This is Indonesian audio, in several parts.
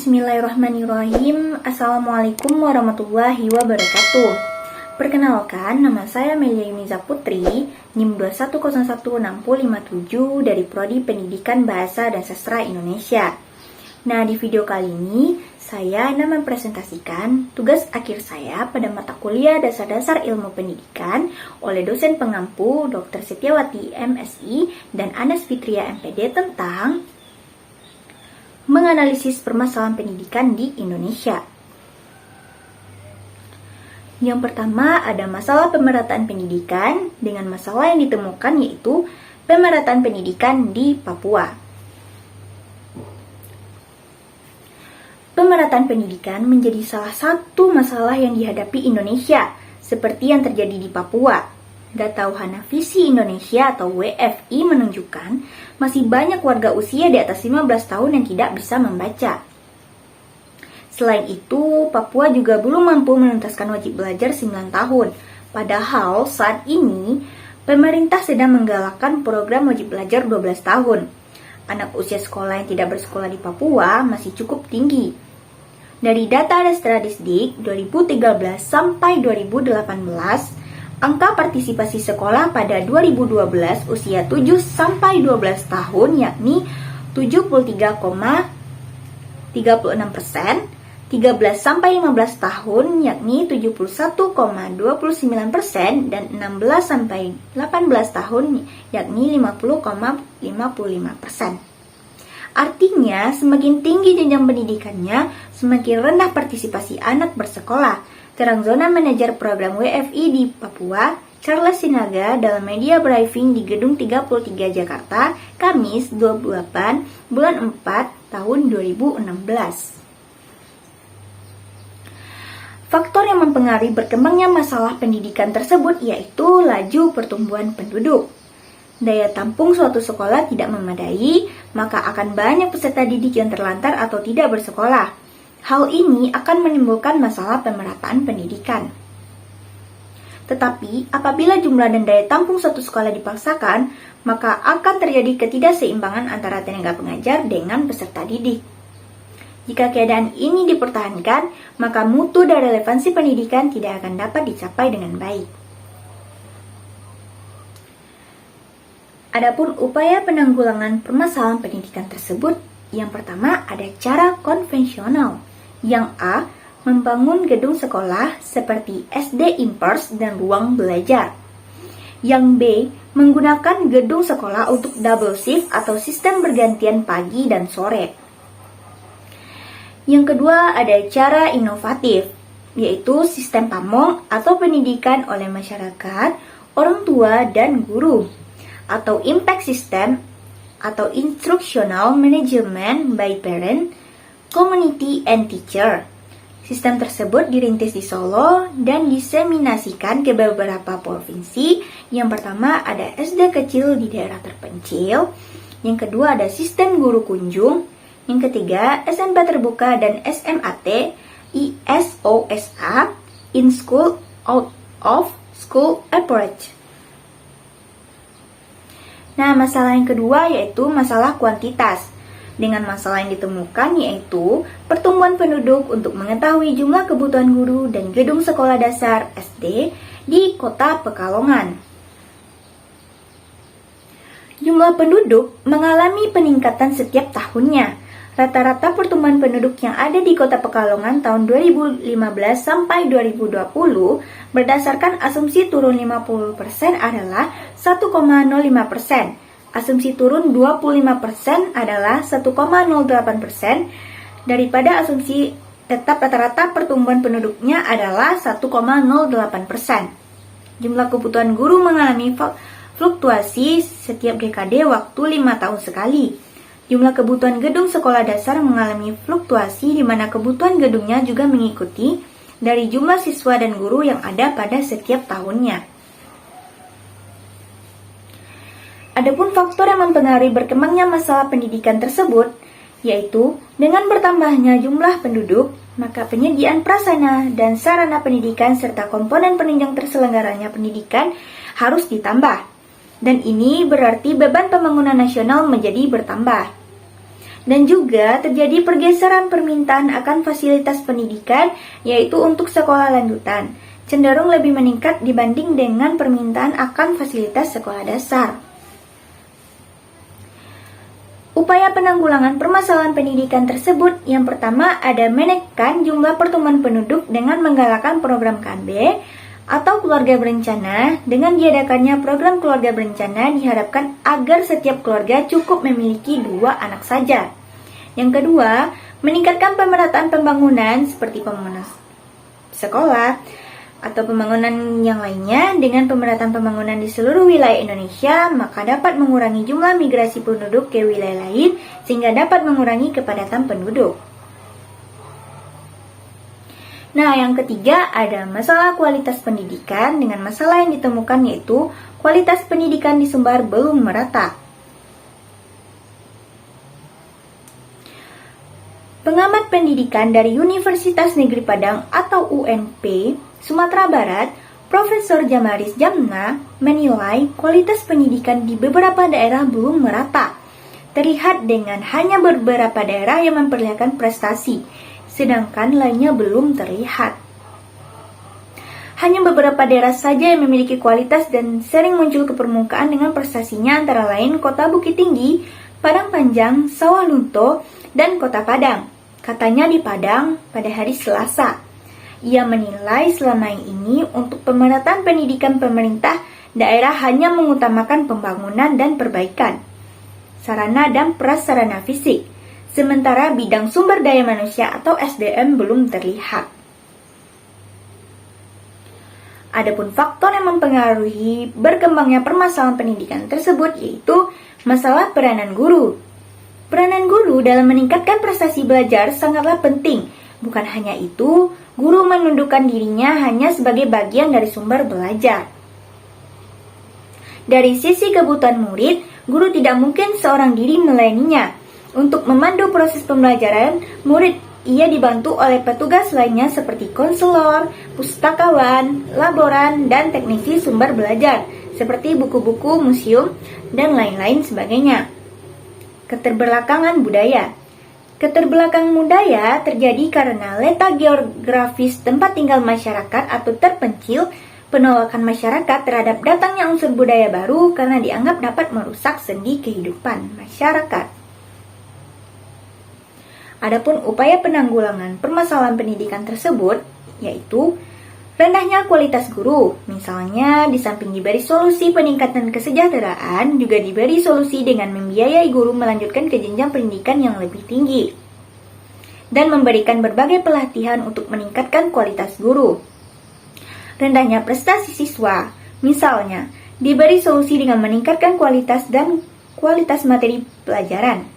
Bismillahirrahmanirrahim. Assalamualaikum warahmatullahi wabarakatuh. Perkenalkan, nama saya Melia Yuniza Putri, NIM 2101657 dari Prodi Pendidikan Bahasa dan Sastra Indonesia. Nah, di video kali ini, saya akan mempresentasikan tugas akhir saya pada mata kuliah Dasar-Dasar Ilmu Pendidikan oleh dosen pengampu Dr. Setiawati MSI dan Anas Fitria MPD tentang menganalisis permasalahan pendidikan di Indonesia. Yang pertama ada masalah pemerataan pendidikan dengan masalah yang ditemukan yaitu pemerataan pendidikan di Papua. Pemerataan pendidikan menjadi salah satu masalah yang dihadapi Indonesia seperti yang terjadi di Papua. Data Wahana-Visi Indonesia atau WFI menunjukkan masih banyak warga usia di atas 15 tahun yang tidak bisa membaca. Selain itu, Papua juga belum mampu menuntaskan wajib belajar 9 tahun. Padahal saat ini, pemerintah sedang menggalakkan program wajib belajar 12 tahun. Anak usia sekolah yang tidak bersekolah di Papua masih cukup tinggi. Dari data Destra-Disdik 2013 sampai 2018, angka partisipasi sekolah pada 2012 usia 7 sampai 12 tahun yakni 73,36%, 13 sampai 15 tahun yakni 71,29% dan 16 sampai 18 tahun yakni 50,55%. Artinya, semakin tinggi jenjang pendidikannya, semakin rendah partisipasi anak bersekolah. Terang zona manajer program WFI di Papua, Charles Sinaga dalam media briefing di Gedung 33 Jakarta, Kamis 28 bulan 4 tahun 2016. Faktor yang mempengaruhi berkembangnya masalah pendidikan tersebut yaitu laju pertumbuhan penduduk. Daya tampung suatu sekolah tidak memadai, maka akan banyak peserta didik yang terlantar atau tidak bersekolah. Hal ini akan menimbulkan masalah pemerataan pendidikan. Tetapi, apabila jumlah dan daya tampung suatu sekolah dipaksakan, maka akan terjadi ketidakseimbangan antara tenaga pengajar dengan peserta didik. Jika keadaan ini dipertahankan, maka mutu dan relevansi pendidikan tidak akan dapat dicapai dengan baik. Adapun upaya penanggulangan permasalahan pendidikan tersebut, yang pertama ada cara konvensional. Yang A, membangun gedung sekolah seperti SD Impers dan ruang belajar. Yang B, menggunakan gedung sekolah untuk double shift atau sistem bergantian pagi dan sore. Yang kedua ada cara inovatif, yaitu sistem pamong atau pendidikan oleh masyarakat, orang tua, dan guru. Atau impact system atau instructional management by parent, community, and teacher. Sistem tersebut dirintis di Solo dan diseminasikan ke beberapa provinsi. Yang pertama ada SD kecil di daerah terpencil. Yang kedua ada sistem guru kunjung. Yang ketiga SMP terbuka dan SMAT, ISOSA, in school, out of school approach. Nah, masalah yang kedua yaitu masalah kuantitas. Dengan masalah yang ditemukan yaitu pertumbuhan penduduk untuk mengetahui jumlah kebutuhan guru dan gedung sekolah dasar SD di Kota Pekalongan. Jumlah penduduk mengalami peningkatan setiap tahunnya. Rata-rata pertumbuhan penduduk yang ada di Kota Pekalongan tahun 2015 sampai 2020 berdasarkan asumsi turun 50% adalah 1,05%. Asumsi turun 25% adalah 1,08%, daripada asumsi tetap rata-rata pertumbuhan penduduknya adalah 1,08%. Jumlah kebutuhan guru mengalami fluktuasi setiap dekade waktu 5 tahun sekali. Jumlah kebutuhan gedung sekolah dasar mengalami fluktuasi di mana kebutuhan gedungnya juga mengikuti dari jumlah siswa dan guru yang ada pada setiap tahunnya. Adapun faktor yang mempengaruhi berkembangnya masalah pendidikan tersebut, yaitu dengan bertambahnya jumlah penduduk, maka penyediaan prasarana dan sarana pendidikan serta komponen penunjang terselenggaranya pendidikan harus ditambah. Dan ini berarti beban pembangunan nasional menjadi bertambah. Dan juga terjadi pergeseran permintaan akan fasilitas pendidikan, yaitu untuk sekolah lanjutan, cenderung lebih meningkat dibanding dengan permintaan akan fasilitas sekolah dasar. Upaya penanggulangan permasalahan pendidikan tersebut, yang pertama ada menekan jumlah pertumbuhan penduduk dengan menggalakkan program KB atau keluarga berencana. Dengan diadakannya program keluarga berencana diharapkan agar setiap keluarga cukup memiliki 2 anak saja. Yang kedua, meningkatkan pemerataan pembangunan seperti pembangunan sekolah atau pembangunan yang lainnya. Dengan pemerataan pembangunan di seluruh wilayah Indonesia, maka dapat mengurangi jumlah migrasi penduduk ke wilayah lain sehingga dapat mengurangi kepadatan penduduk. Nah, yang ketiga ada masalah kualitas pendidikan. Dengan masalah yang ditemukan yaitu kualitas pendidikan di Sumbar belum merata. Pengamat pendidikan dari Universitas Negeri Padang atau UNP Sumatera Barat, Profesor Jamaris Jamna menilai kualitas pendidikan di beberapa daerah belum merata. Terlihat dengan hanya beberapa daerah yang memperlihatkan prestasi, sedangkan lainnya belum terlihat. Hanya beberapa daerah saja yang memiliki kualitas dan sering muncul ke permukaan dengan prestasinya, antara lain Kota Bukit Tinggi, Padang Panjang, Sawah Lunto, dan Kota Padang. Katanya di Padang pada hari Selasa. Ia menilai selama ini untuk pemerataan pendidikan pemerintah daerah hanya mengutamakan pembangunan dan perbaikan sarana dan prasarana fisik, sementara bidang sumber daya manusia atau SDM belum terlihat. Adapun faktor yang mempengaruhi berkembangnya permasalahan pendidikan tersebut yaitu masalah peranan guru. Peranan guru dalam meningkatkan prestasi belajar sangatlah penting. Bukan hanya itu, guru menundukkan dirinya hanya sebagai bagian dari sumber belajar. Dari sisi kebutuhan murid, guru tidak mungkin seorang diri melayaninya. Untuk memandu proses pembelajaran, murid ia dibantu oleh petugas lainnya seperti konselor, pustakawan, laboran, dan teknisi sumber belajar, seperti buku-buku, museum, dan lain-lain sebagainya. Keterbelakangan budaya. Keterbelakangan budaya terjadi karena letak geografis tempat tinggal masyarakat atau terpencil, penolakan masyarakat terhadap datangnya unsur budaya baru karena dianggap dapat merusak sendi kehidupan masyarakat. Adapun upaya penanggulangan permasalahan pendidikan tersebut yaitu rendahnya kualitas guru. Misalnya, di samping diberi solusi peningkatan kesejahteraan, juga diberi solusi dengan membiayai guru melanjutkan ke jenjang pendidikan yang lebih tinggi dan memberikan berbagai pelatihan untuk meningkatkan kualitas guru. Rendahnya prestasi siswa. Misalnya, diberi solusi dengan meningkatkan kualitas dan kualitas materi pelajaran,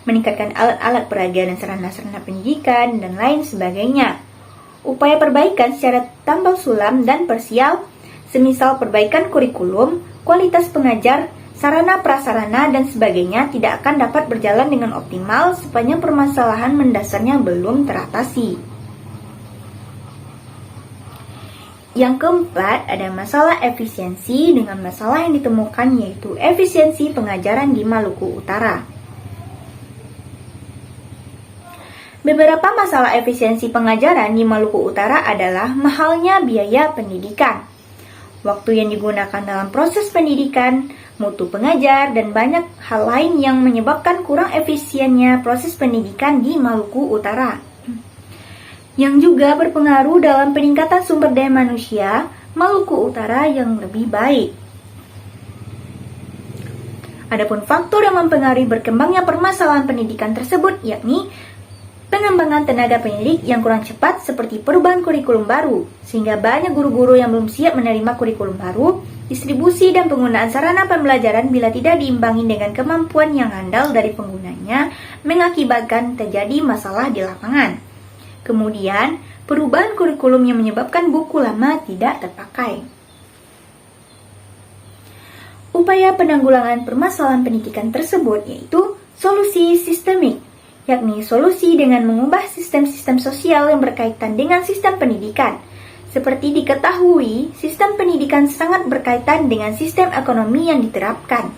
meningkatkan alat-alat peraga dan sarana-sarana pendidikan, dan lain sebagainya. Upaya perbaikan secara tambal sulam dan parsial, semisal perbaikan kurikulum, kualitas pengajar, sarana prasarana, dan sebagainya tidak akan dapat berjalan dengan optimal sepanjang permasalahan mendasarnya belum teratasi. Yang keempat, ada masalah efisiensi dengan masalah yang ditemukan yaitu efisiensi pengajaran di Maluku Utara. Beberapa masalah efisiensi pengajaran di Maluku Utara adalah mahalnya biaya pendidikan, waktu yang digunakan dalam proses pendidikan, mutu pengajar, dan banyak hal lain yang menyebabkan kurang efisiennya proses pendidikan di Maluku Utara. Yang juga berpengaruh dalam peningkatan sumber daya manusia Maluku Utara yang lebih baik. Adapun faktor yang mempengaruhi berkembangnya permasalahan pendidikan tersebut yakni pengembangan tenaga pendidik yang kurang cepat seperti perubahan kurikulum baru, sehingga banyak guru-guru yang belum siap menerima kurikulum baru, distribusi dan penggunaan sarana pembelajaran bila tidak diimbangi dengan kemampuan yang handal dari penggunanya, mengakibatkan terjadi masalah di lapangan. Kemudian, perubahan kurikulum yang menyebabkan buku lama tidak terpakai. Upaya penanggulangan permasalahan pendidikan tersebut yaitu solusi sistemik, yakni solusi dengan mengubah sistem-sistem sosial yang berkaitan dengan sistem pendidikan. Seperti diketahui, sistem pendidikan sangat berkaitan dengan sistem ekonomi yang diterapkan.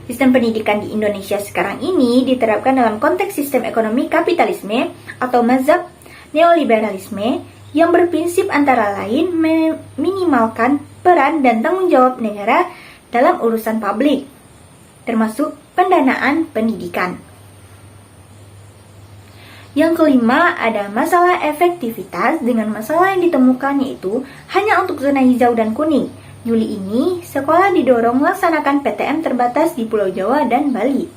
Sistem pendidikan di Indonesia sekarang ini diterapkan dalam konteks sistem ekonomi kapitalisme atau mazhab neoliberalisme yang berprinsip antara lain meminimalkan peran dan tanggung jawab negara dalam urusan publik, termasuk pendanaan pendidikan. Yang kelima, ada masalah efektivitas dengan masalah yang ditemukan yaitu hanya untuk zona hijau dan kuning. Juli ini, sekolah didorong melaksanakan PTM terbatas di Pulau Jawa dan Bali.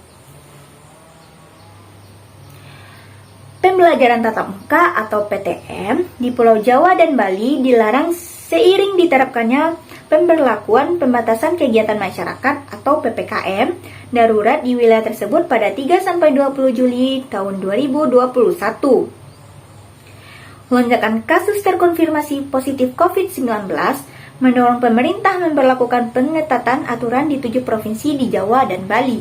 Pembelajaran tatap muka atau PTM di Pulau Jawa dan Bali dilarang seiring diterapkannya pemberlakuan pembatasan kegiatan masyarakat atau PPKM darurat di wilayah tersebut pada 3-20 Juli tahun 2021. Lonjakan kasus terkonfirmasi positif COVID-19 mendorong pemerintah memberlakukan pengetatan aturan di 7 provinsi di Jawa dan Bali.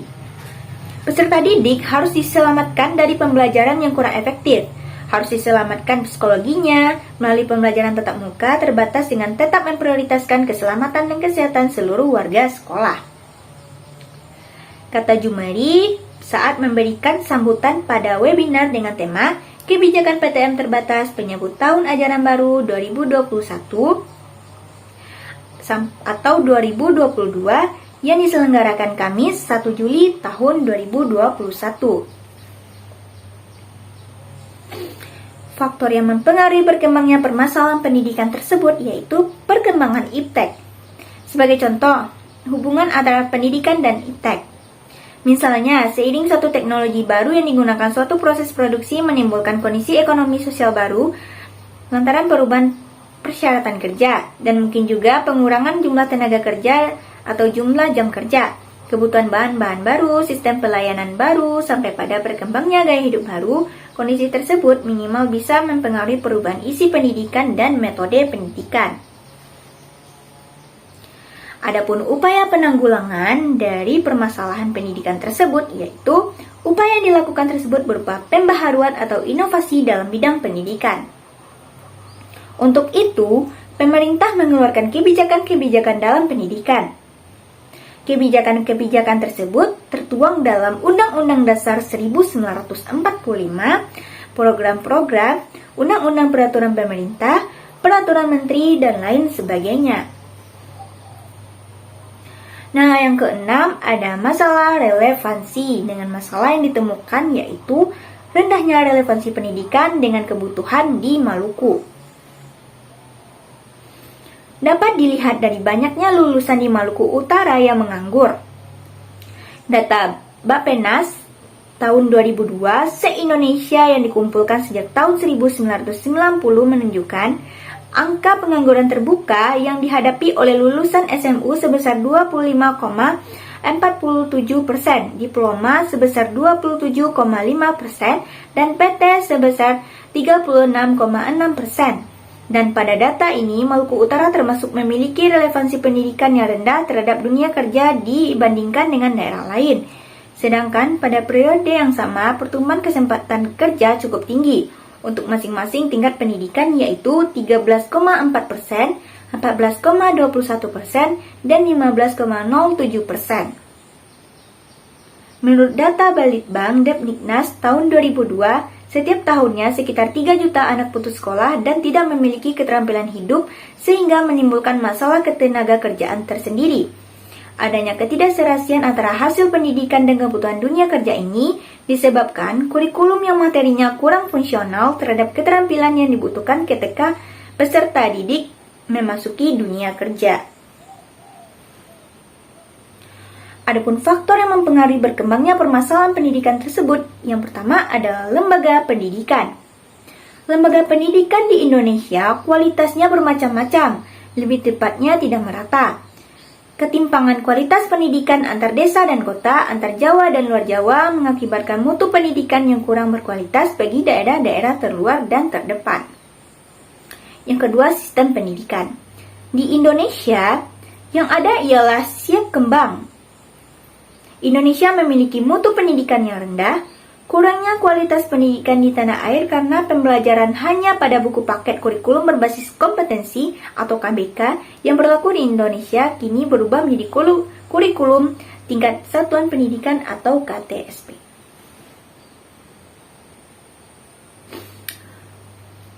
Peserta didik harus diselamatkan dari pembelajaran yang kurang efektif, harus diselamatkan psikologinya melalui pembelajaran tatap muka terbatas dengan tetap memprioritaskan keselamatan dan kesehatan seluruh warga sekolah. Kata Jumeri saat memberikan sambutan pada webinar dengan tema Kebijakan PTM Terbatas Penyambut Tahun Ajaran Baru 2021 atau 2022 yang diselenggarakan Kamis 1 Juli tahun 2021. Faktor yang mempengaruhi berkembangnya permasalahan pendidikan tersebut yaitu perkembangan iptek. Sebagai contoh, hubungan antara pendidikan dan iptek. Misalnya, seiring satu teknologi baru yang digunakan suatu proses produksi menimbulkan kondisi ekonomi sosial baru lantaran perubahan persyaratan kerja, dan mungkin juga pengurangan jumlah tenaga kerja atau jumlah jam kerja, kebutuhan bahan-bahan baru, sistem pelayanan baru, sampai pada berkembangnya gaya hidup baru. Kondisi tersebut minimal bisa mempengaruhi perubahan isi pendidikan dan metode pendidikan. Adapun upaya penanggulangan dari permasalahan pendidikan tersebut yaitu upaya yang dilakukan tersebut berupa pembaharuan atau inovasi dalam bidang pendidikan. Untuk itu, pemerintah mengeluarkan kebijakan-kebijakan dalam pendidikan. Kebijakan-kebijakan tersebut tertuang dalam Undang-Undang Dasar 1945, program-program, Undang-Undang Peraturan Pemerintah, Peraturan Menteri, dan lain sebagainya. Nah, yang keenam ada masalah relevansi dengan masalah yang ditemukan yaitu rendahnya relevansi pendidikan dengan kebutuhan di Maluku. Dapat dilihat dari banyaknya lulusan di Maluku Utara yang menganggur. Data Bappenas tahun 2002 se-Indonesia yang dikumpulkan sejak tahun 1990 menunjukkan angka pengangguran terbuka yang dihadapi oleh lulusan SMU sebesar 25,47%, diploma sebesar 27,5%, dan PT sebesar 36,6%. Dan pada data ini, Maluku Utara termasuk memiliki relevansi pendidikan yang rendah terhadap dunia kerja dibandingkan dengan daerah lain. Sedangkan pada periode yang sama, pertumbuhan kesempatan kerja cukup tinggi untuk masing-masing tingkat pendidikan yaitu 13,4%, 14,21%, dan 15,07%. Menurut data Balitbank Depdiknas tahun 2002, setiap tahunnya sekitar 3 juta anak putus sekolah dan tidak memiliki keterampilan hidup sehingga menimbulkan masalah ketenaga kerjaan tersendiri. Adanya ketidakserasian antara hasil pendidikan dan kebutuhan dunia kerja ini disebabkan kurikulum yang materinya kurang fungsional terhadap keterampilan yang dibutuhkan ketika peserta didik memasuki dunia kerja. Adapun faktor yang mempengaruhi berkembangnya permasalahan pendidikan tersebut, yang pertama adalah lembaga pendidikan. Lembaga pendidikan di Indonesia kualitasnya bermacam-macam, lebih tepatnya tidak merata. Ketimpangan kualitas pendidikan antar desa dan kota, antar Jawa dan luar Jawa mengakibatkan mutu pendidikan yang kurang berkualitas bagi daerah-daerah terluar dan terdepan. Yang kedua, sistem pendidikan. Di Indonesia, yang ada ialah siap kembang. Indonesia memiliki mutu pendidikan yang rendah, kurangnya kualitas pendidikan di tanah air karena pembelajaran hanya pada buku paket kurikulum berbasis kompetensi atau KBK yang berlaku di Indonesia kini berubah menjadi kurikulum tingkat satuan pendidikan atau KTSP.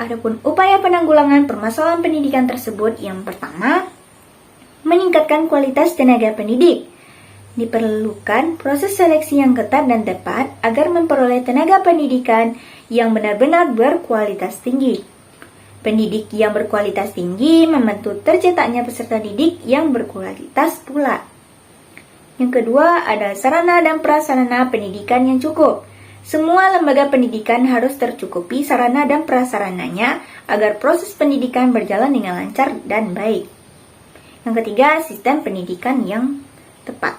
Adapun upaya penanggulangan permasalahan pendidikan tersebut, yang pertama, meningkatkan kualitas tenaga pendidik. Diperlukan proses seleksi yang ketat dan tepat agar memperoleh tenaga pendidikan yang benar-benar berkualitas tinggi. Pendidik yang berkualitas tinggi membantu tercetaknya peserta didik yang berkualitas pula. Yang kedua, ada sarana dan prasarana pendidikan yang cukup. Semua lembaga pendidikan harus tercukupi sarana dan prasarananya agar proses pendidikan berjalan dengan lancar dan baik. Yang ketiga, sistem pendidikan yang tepat.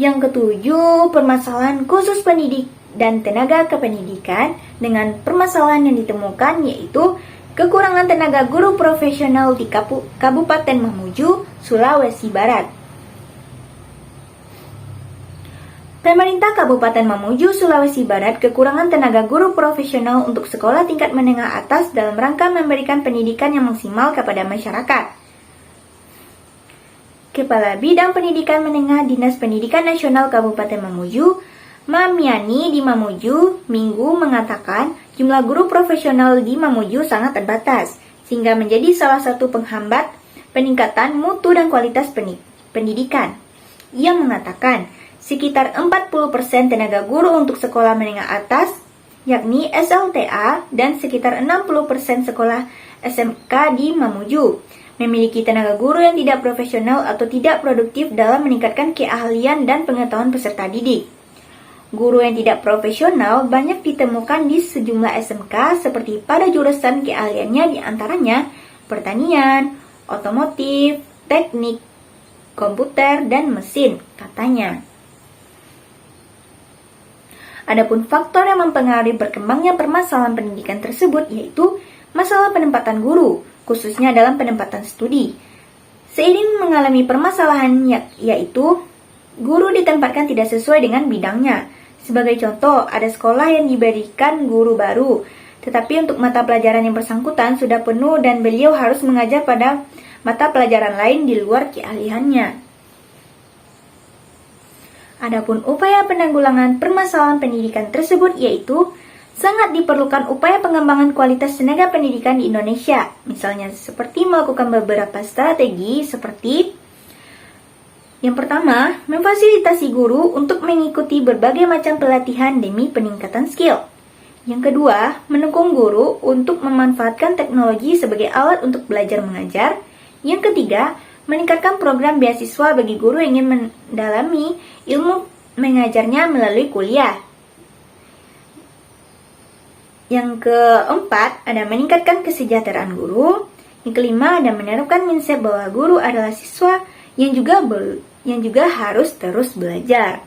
Yang ketujuh, permasalahan khusus pendidik dan tenaga kependidikan dengan permasalahan yang ditemukan yaitu kekurangan tenaga guru profesional di Kabupaten Mamuju, Sulawesi Barat. Pemerintah Kabupaten Mamuju, Sulawesi Barat kekurangan tenaga guru profesional untuk sekolah tingkat menengah atas dalam rangka memberikan pendidikan yang maksimal kepada masyarakat. Kepala Bidang Pendidikan Menengah Dinas Pendidikan Nasional Kabupaten Mamuju, Mamiani di Mamuju, Minggu mengatakan jumlah guru profesional di Mamuju sangat terbatas, sehingga menjadi salah satu penghambat peningkatan mutu dan kualitas pendidikan. Ia mengatakan sekitar 40% tenaga guru untuk sekolah menengah atas, yakni SLTA, dan sekitar 60% sekolah SMK di Mamuju memiliki tenaga guru yang tidak profesional atau tidak produktif dalam meningkatkan keahlian dan pengetahuan peserta didik. Guru yang tidak profesional banyak ditemukan di sejumlah SMK seperti pada jurusan keahliannya diantaranya pertanian, otomotif, teknik, komputer, dan mesin, katanya. Adapun faktor yang mempengaruhi berkembangnya permasalahan pendidikan tersebut yaitu masalah penempatan guru, khususnya dalam penempatan studi. Seiring mengalami permasalahan yaitu guru ditempatkan tidak sesuai dengan bidangnya. Sebagai contoh, ada sekolah yang diberikan guru baru, tetapi untuk mata pelajaran yang bersangkutan sudah penuh dan beliau harus mengajar pada mata pelajaran lain di luar keahliannya. Adapun upaya penanggulangan permasalahan pendidikan tersebut yaitu sangat diperlukan upaya pengembangan kualitas tenaga pendidikan di Indonesia, misalnya seperti melakukan beberapa strategi seperti yang pertama, memfasilitasi guru untuk mengikuti berbagai macam pelatihan demi peningkatan skill. Yang kedua, mendukung guru untuk memanfaatkan teknologi sebagai alat untuk belajar mengajar. Yang ketiga, meningkatkan program beasiswa bagi guru yang ingin mendalami ilmu mengajarnya melalui kuliah. Yang keempat, ada meningkatkan kesejahteraan guru. Yang kelima, ada menerapkan mindset bahwa guru adalah siswa yang juga harus terus belajar.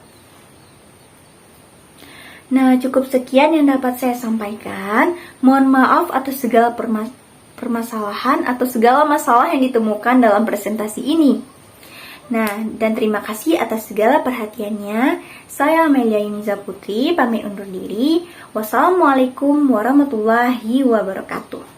Nah, cukup sekian yang dapat saya sampaikan. Mohon maaf atas segala permasalahan atau segala masalah yang ditemukan dalam presentasi ini. Nah, dan terima kasih atas segala perhatiannya. Saya Amelia Yuniza Putri, pamit undur diri. Wassalamualaikum warahmatullahi wabarakatuh.